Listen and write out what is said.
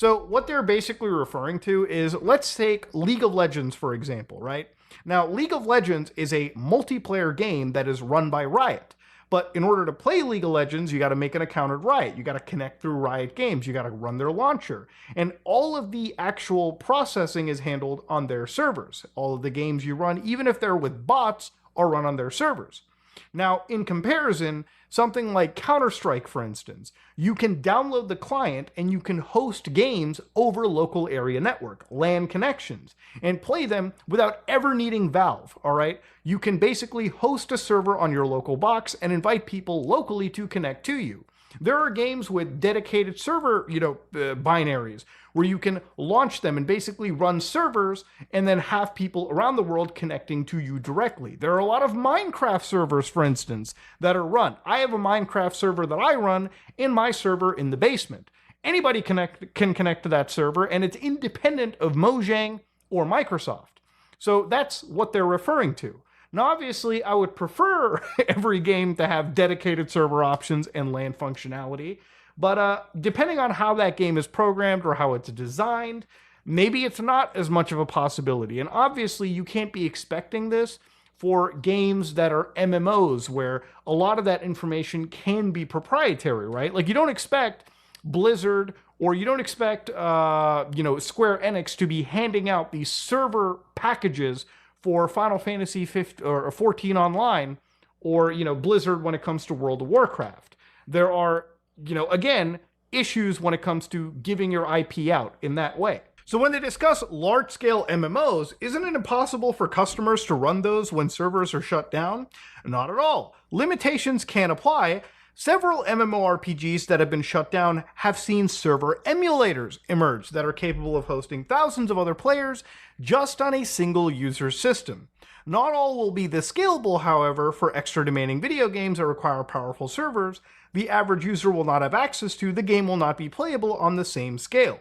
So what they're basically referring to is, let's take League of Legends, for example, right? Now, League of Legends is a multiplayer game that is run by Riot. But in order to play League of Legends, you got to make an account at Riot. You got to connect through Riot Games. You got to run their launcher. And all of the actual processing is handled on their servers. All of the games you run, even if they're with bots, are run on their servers. Now, in comparison, something like Counter-Strike, for instance, you can download the client and you can host games over local area network, LAN connections, and play them without ever needing Valve, all right? You can basically host a server on your local box and invite people locally to connect to you. There are games with dedicated server, binaries where you can launch them and basically run servers and then have people around the world connecting to you directly. There are a lot of Minecraft servers, for instance, that are run. I have a Minecraft server that I run in my server in the basement. Anybody can connect to that server, and it's independent of Mojang or Microsoft. So that's what they're referring to. Now, obviously, I would prefer every game to have dedicated server options and LAN functionality, but depending on how that game is programmed or how it's designed, maybe it's not as much of a possibility. And obviously, you can't be expecting this for games that are MMOs, where a lot of that information can be proprietary, right? Like, you don't expect Blizzard or you don't expect, Square Enix to be handing out these server packages for Final Fantasy 15 or 14 online, or, Blizzard when it comes to World of Warcraft. There are, again, issues when it comes to giving your IP out in that way. So when they discuss large-scale MMOs, isn't it impossible for customers to run those when servers are shut down? Not at all. Limitations can apply. Several MMORPGs that have been shut down have seen server emulators emerge that are capable of hosting thousands of other players just on a single user system. Not all will be this scalable, however. For extra demanding video games that require powerful servers the average user will not have access to. The game will not be playable on the same scale.